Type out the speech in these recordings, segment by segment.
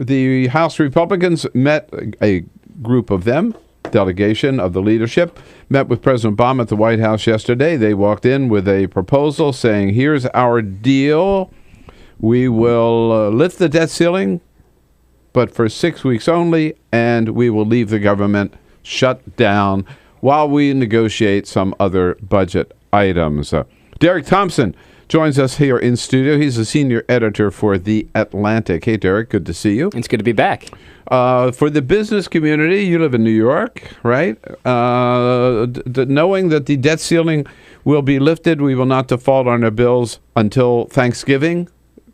the House Republicans met, a group of them, delegation of the leadership, met with President Obama at the White House yesterday. They walked in with a proposal saying, here's our deal. We will lift the debt ceiling, but for 6 weeks only, and we will leave the government shut down while we negotiate some other budget items. Derek Thompson joins us here in studio. He's a senior editor for The Atlantic. Hey, Derek, good to see you. It's good to be back. For the business community, you live in New York, right? Knowing that the debt ceiling will be lifted, we will not default on our bills until Thanksgiving.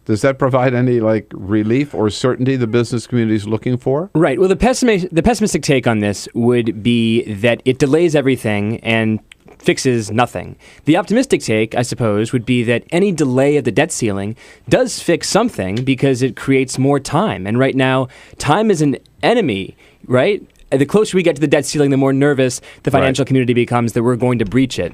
Does that provide any relief or certainty the business community is looking for? Right. Well, the pessimistic take on this would be that it delays everything and fixes nothing. The optimistic take, I suppose, would be that any delay of the debt ceiling does fix something because it creates more time. And right now, time is an enemy, right? The closer we get to the debt ceiling, the more nervous the financial community becomes that we're going to breach it.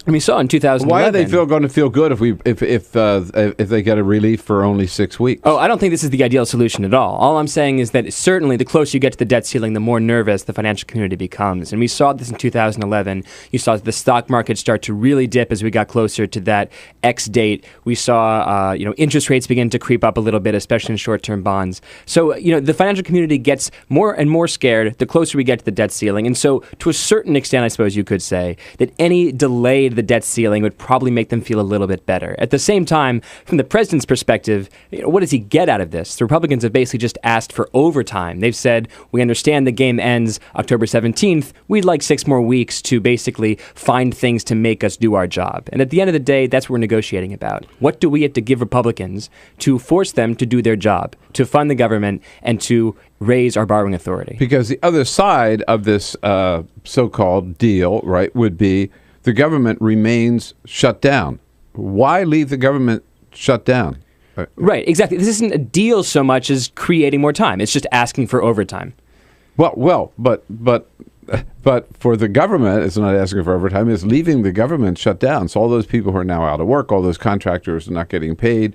And we saw in 2011. Why are they going to feel good if they get a relief for only 6 weeks? Oh, I don't think this is the ideal solution at all. All I'm saying is that certainly the closer you get to the debt ceiling, the more nervous the financial community becomes. And we saw this in 2011. You saw the stock market start to really dip as we got closer to that X date. We saw interest rates begin to creep up a little bit, especially in short-term bonds. So the financial community gets more and more scared the closer we get to the debt ceiling. And so to a certain extent, I suppose you could say that any delay to the debt ceiling would probably make them feel a little bit better. At the same time, from the president's perspective, what does he get out of this? The Republicans have basically just asked for overtime. They've said, we understand the game ends October 17th. We'd like 6 more weeks to basically find things to make us do our job. And at the end of the day, that's what we're negotiating about. What do we have to give Republicans to force them to do their job, to fund the government, and to raise our borrowing authority? Because the other side of this so-called deal, right, would be the government remains shut down. Why leave the government shut down? Right, exactly. This isn't a deal so much as creating more time. It's just asking for overtime. But for the government, it's not asking for overtime. It's leaving the government shut down. So all those people who are now out of work, all those contractors are not getting paid.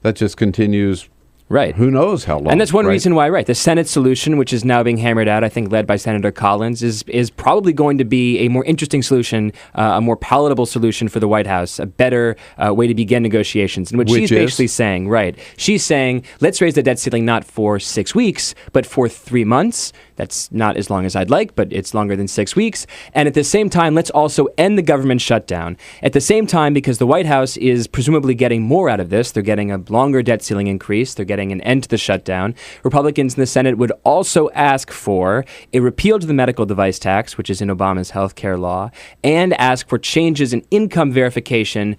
That just continues. Right. Who knows how long. And that's one reason why, the Senate solution, which is now being hammered out, I think led by Senator Collins, is probably going to be a more interesting solution, a more palatable solution for the White House, a better way to begin negotiations. In which she's basically saying, she's saying, let's raise the debt ceiling not for 6 weeks, but for 3 months. That's not as long as I'd like, but it's longer than 6 weeks. And at the same time, let's also end the government shutdown. At the same time, because the White House is presumably getting more out of this, they're getting a longer debt ceiling increase, they're getting an end to the shutdown. Republicans in the Senate would also ask for a repeal to the medical device tax, which is in Obama's health care law, and ask for changes in income verification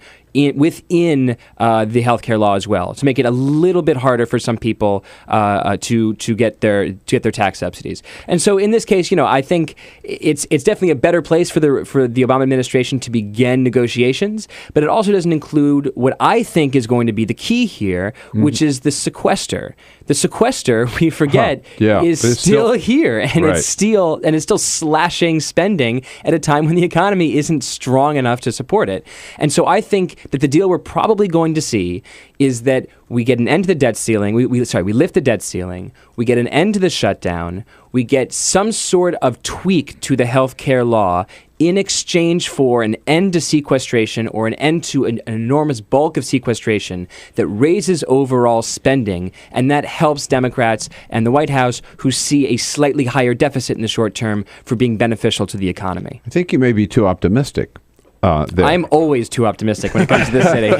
within the healthcare law as well, to make it a little bit harder for some people to get their tax subsidies. And so in this case, I think it's definitely a better place for the Obama administration to begin negotiations, but it also doesn't include what I think is going to be the key here, which is the sequester. The sequester, we forget, is still here, and it's still slashing spending at a time when the economy isn't strong enough to support it. And so I think that the deal we're probably going to see is that we get an end to the debt ceiling. We lift the debt ceiling. We get an end to the shutdown. We get some sort of tweak to the health care law in exchange for an end to sequestration or an end to an enormous bulk of sequestration that raises overall spending, and that helps Democrats and the White House, who see a slightly higher deficit in the short term, for being beneficial to the economy. I think you may be too optimistic. I'm always too optimistic when it comes to this city.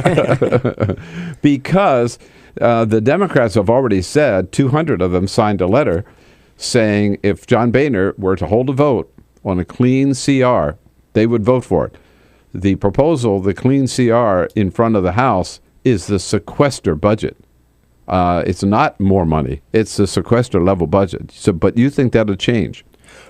Because the Democrats have already said, 200 of them signed a letter saying if John Boehner were to hold a vote on a clean CR, they would vote for it. The proposal, the clean CR in front of the House, is the sequester budget. It's not more money. It's the sequester level budget. But you think that'll change?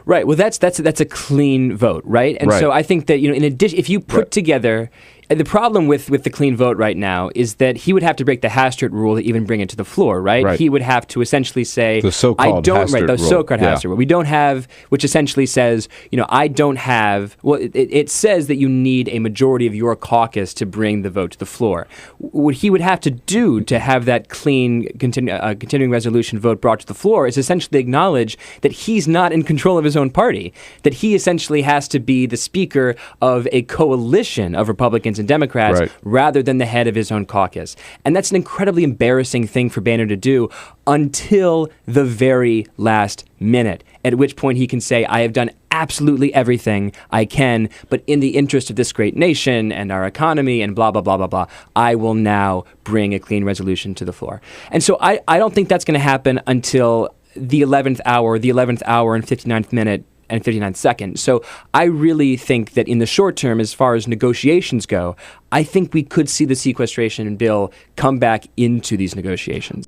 Right. Well, that's a clean vote, right? And so I think that in addition, if you put together The problem with the clean vote right now is that he would have to break the Hastert rule to even bring it to the floor, right? He would have to essentially say, the so-called Hastert rule. So-called Hastert rule. We don't have, which essentially says, I don't have, well, it says that you need a majority of your caucus to bring the vote to the floor. What he would have to do to have that clean continuing resolution vote brought to the floor is essentially acknowledge that he's not in control of his own party, that he essentially has to be the speaker of a coalition of Republicans and Democrats rather than the head of his own caucus. And that's an incredibly embarrassing thing for Boehner to do until the very last minute, at which point he can say, I have done absolutely everything I can, but in the interest of this great nation and our economy and blah, blah, blah, blah, blah, I will now bring a clean resolution to the floor. And so I don't think that's going to happen until the 11th hour and 59th minute and 59th second. So I really think that in the short term, as far as negotiations go, I think we could see the sequestration bill come back into these negotiations.